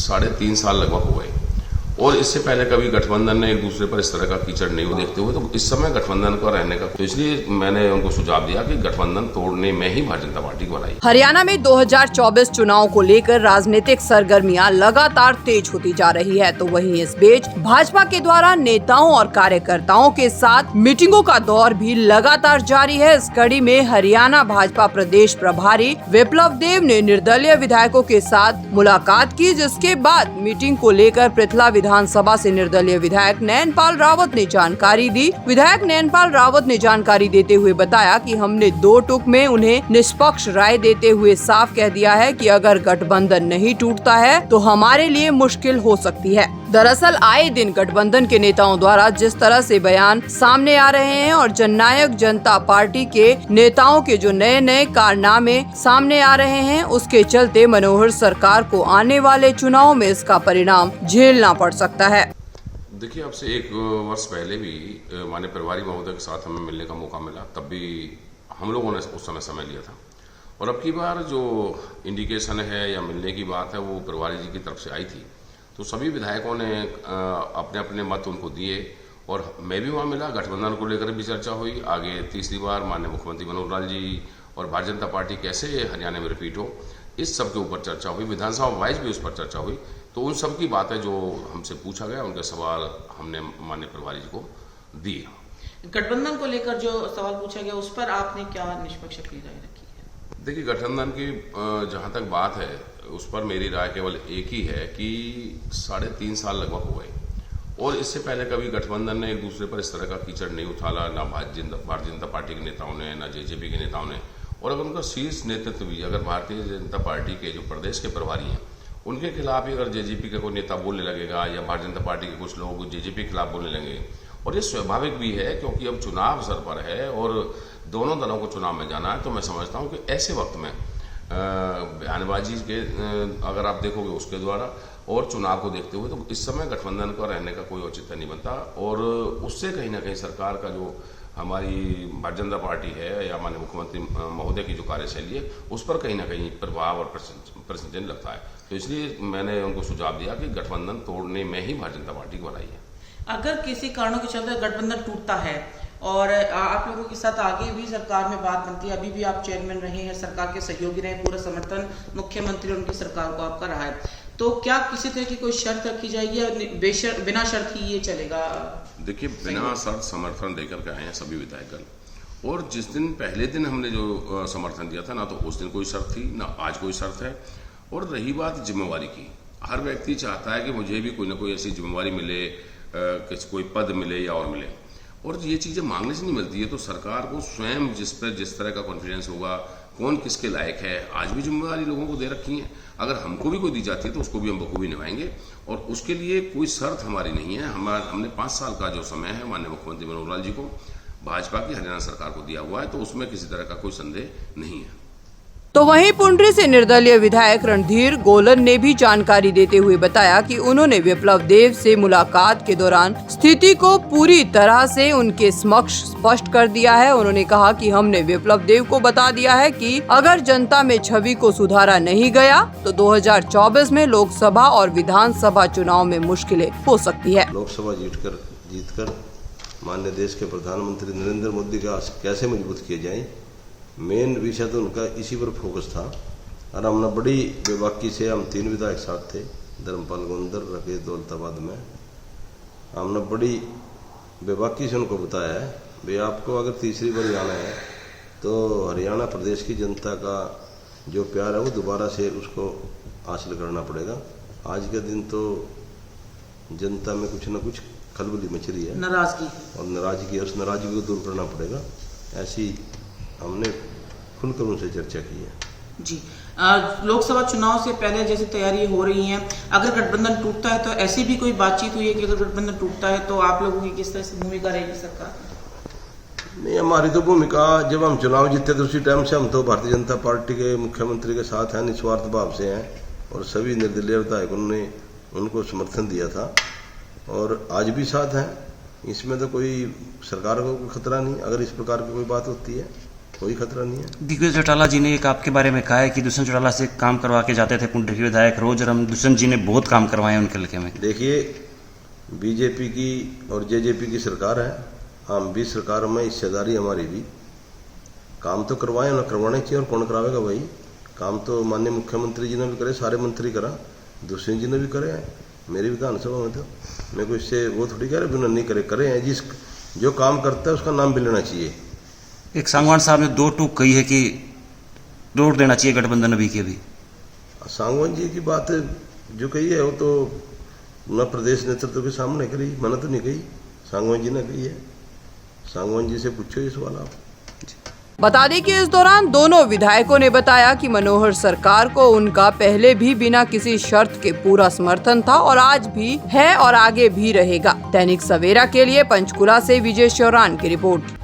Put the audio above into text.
3.5 साल लगभग हो गए और इससे पहले कभी गठबंधन ने एक दूसरे पर इस तरह का कीचड़ नहीं देखते हुए, तो इस समय गठबंधन को रहने का, तो इसलिए मैंने उनको सुझाव दिया कि गठबंधन तोड़ने में ही भारतीय जनता पार्टी को बनाई। हरियाणा में 2024 चुनाव को लेकर राजनीतिक सरगर्मियां लगातार तेज होती जा रही है, तो वहीं इस बीच भाजपा के द्वारा नेताओं और कार्यकर्ताओं के साथ मीटिंगों का दौर भी लगातार जारी है। इस कड़ी में हरियाणा भाजपा प्रदेश प्रभारी विप्लव देव ने निर्दलीय विधायकों के साथ मुलाकात की, जिसके बाद मीटिंग को लेकर पृथला विधानसभा से निर्दलीय विधायक नैनपाल रावत ने जानकारी दी। विधायक नैनपाल रावत ने जानकारी देते हुए बताया कि हमने 2 टूक में उन्हें निष्पक्ष राय देते हुए साफ कह दिया है कि अगर गठबंधन नहीं टूटता है तो हमारे लिए मुश्किल हो सकती है। दरअसल आए दिन गठबंधन के नेताओं द्वारा जिस तरह से बयान सामने आ रहे हैं और जननायक जनता पार्टी के नेताओं के जो नए नए कारनामे सामने आ रहे हैं, उसके चलते मनोहर सरकार को आने वाले चुनाव में इसका परिणाम झेलना पड़ सकता है। देखिए, अब से 1 वर्ष पहले भी माननीय प्रभारी महोदय के साथ हमें मिलने का मौका मिला, तब भी हम लोगों ने उस समय लिया था और अब की बार जो इंडिकेशन है या मिलने की बात है वो प्रभारी जी की तरफ से आई थी, तो सभी विधायकों ने अपने अपने मत उनको दिए और मैं भी वहाँ मिला। गठबंधन को लेकर भी चर्चा हुई। आगे तीसरी बार माननीय मुख्यमंत्री मनोहर लाल जी और भारतीय जनता पार्टी कैसे हरियाणा में रिपीट हो, इस सब के ऊपर चर्चा हुई। विधानसभा वाइज भी उस पर चर्चा हुई, तो उन सब की बातें जो हमसे पूछा गया, उनके सवाल हमने माननीय प्रभारी जी को दिए। गठबंधन को लेकर जो सवाल पूछा गया उस पर आपने क्या निष्पक्ष अपनी राय रखी है? देखिए, गठबंधन की जहाँ तक बात है उस पर मेरी राय केवल एक ही है कि 3.5 साल लगभग हो गए और इससे पहले कभी गठबंधन ने एक दूसरे पर इस तरह का कीचड़ नहीं उछाला, ना भारतीय जनता पार्टी के नेताओं ने, ना जेजेपी के नेताओं ने। और अगर उनका शीर्ष नेतृत्व भी, अगर भारतीय जनता पार्टी के जो प्रदेश के प्रभारी हैं उनके खिलाफ ही अगर जेजेपी का कोई नेता बोलने लगेगा या भारतीय जनता पार्टी के कुछ लोग जेजेपी के खिलाफ बोलने लगेंगे, और ये स्वाभाविक भी है क्योंकि अब चुनाव सर पर है और दोनों दलों को चुनाव में जाना है, तो मैं समझता हूँ कि ऐसे वक्त में बयानबाजी के अगर आप देखोगे उसके द्वारा और चुनाव को देखते हुए, तो इस समय गठबंधन का रहने का कोई औचित्य नहीं बनता और उससे कहीं ना कहीं सरकार का जो हमारी भारतीय जनता पार्टी है या माननीय मुख्यमंत्री महोदय की जो कार्यशैली है उस पर कहीं ना कहीं प्रभाव और प्रश्न चिन्ह लगता है। तो इसलिए मैंने उनको सुझाव दिया कि गठबंधन तोड़ने में ही भारतीय जनता पार्टी को बनाई है। अगर किसी कारणों के चलते गठबंधन टूटता है और आप लोगों के साथ आगे भी सरकार में बात बनती है, अभी भी आप चेयरमैन रहे हैं, सरकार के सहयोगी रहे, पूरा समर्थन मुख्यमंत्री और उनकी सरकार को आपका रहा है, तो क्या किसी तरह की कोई शर्त रखी जाएगी या बिना शर्त ही ये चलेगा? देखिए, बिना शर्त समर्थन देकर के आए हैं सभी विधायकगण और जिस दिन पहले दिन हमने जो समर्थन दिया था ना, तो उस दिन कोई शर्त थी ना आज कोई शर्त है। और रही बात जिम्मेवारी की, हर व्यक्ति चाहता है कि मुझे भी कोई ना कोई ऐसी जिम्मेवारी मिले, कोई पद मिले या और मिले, और ये चीज़ें मांगने से नहीं मिलती है। तो सरकार को स्वयं जिस तरह का कॉन्फिडेंस होगा, कौन किसके लायक है, आज भी जिम्मेवारी लोगों को दे रखी है। अगर हमको भी कोई दी जाती है तो उसको भी हम बखूबी निभाएंगे और उसके लिए कोई शर्त हमारी नहीं है। हमने 5 साल का जो समय है माननीय मुख्यमंत्री मनोहर लाल जी को, भाजपा की हरियाणा सरकार को दिया हुआ है, तो उसमें किसी तरह का कोई संदेह नहीं है। तो वहीं पुंडरी से निर्दलीय विधायक रणधीर गोलन ने भी जानकारी देते हुए बताया कि उन्होंने विप्लव देव से मुलाकात के दौरान स्थिति को पूरी तरह से उनके समक्ष स्पष्ट कर दिया है। उन्होंने कहा कि हमने विप्लव देव को बता दिया है कि अगर जनता में छवि को सुधारा नहीं गया तो 2024 में लोकसभा और विधानसभा चुनाव में मुश्किलें हो सकती है। लोकसभा जीतकर माननीय देश के प्रधानमंत्री नरेंद्र मोदी का कैसे मजबूत किया जाए, मेन विषय तो उनका इसी पर फोकस था। और हमने बड़ी बेबाकी से, हम 3 विधायक साथ थे, धर्मपाल गोंदर, राकेश दौलताबाद में, हमने बड़ी बेबाकी से उनको बताया है भाई आपको अगर तीसरी बार आना है तो हरियाणा प्रदेश की जनता का जो प्यार है वो दोबारा से उसको हासिल करना पड़ेगा। आज के दिन तो जनता में कुछ न कुछ खलबली मच रही है, नाराजगी, उस नाराजगी को दूर करना पड़ेगा। ऐसी हमने खुलकर उनसे चर्चा की है। जी, लोकसभा चुनाव से पहले जैसे तैयारी हो रही है, अगर गठबंधन टूटता है तो ऐसी भी कोई बातचीत हुई है कि अगर गठबंधन टूटता है तो आप लोगों की किस तरह से भूमिका रहेगी सरकार? नहीं, हमारी तो भूमिका, जब हम चुनाव जीते तो उसी टाइम से हम तो भारतीय जनता पार्टी के मुख्यमंत्री के साथ हैं, निस्वार्थ भाव से हैं और सभी निर्दलीय विधायकों ने उनको समर्थन दिया था और आज भी साथ हैं। इसमें तो कोई सरकार को कोई खतरा नहीं अगर इस प्रकार की कोई बात होती है। कोई खतरा नहीं है। दिग्विजय चौटाला जी ने एक आपके बारे में कहा है कि दुष्यंत चौटाला से काम करवा के जाते थे पुंडरी विधायक रोज, और हम दुष्यंत जी ने बहुत काम करवाए हैं उनके हल्के में। देखिए, बीजेपी की और जेजेपी की सरकार है, हम भी सरकार में हिस्सेदारी हमारी भी। काम तो करवाए ना, करवाने चाहिए, और कौन करावेगा भाई? काम तो माननीय मुख्यमंत्री जी ने भी करे, सारे मंत्री करा, दुष्यंत जी ने भी करे हैं मेरी विधानसभा में। तो मैं को इससे वो थोड़ी कह रहे भी नहीं करे, करे हैं। जिस जो काम करता है उसका नाम भी लेना चाहिए। एक सांगवान साहब ने 2 टूक कही है कि तोड़ देना चाहिए गठबंधन अभी के अभी। सांगवान जी की बात जो कही है वो तो न प्रदेश नेतृत्व के सामने करी, मैंने तो नहीं कही, सांगवान जी ने कही है। सांगवान जी से पूछो ये सवाल आप। बता दें कि इस दौरान दोनों विधायकों ने बताया कि मनोहर सरकार को उनका पहले भी बिना किसी शर्त के पूरा समर्थन था और आज भी है और आगे भी रहेगा। दैनिक सवेरा के लिए पंचकुला से विजय शौरान की रिपोर्ट।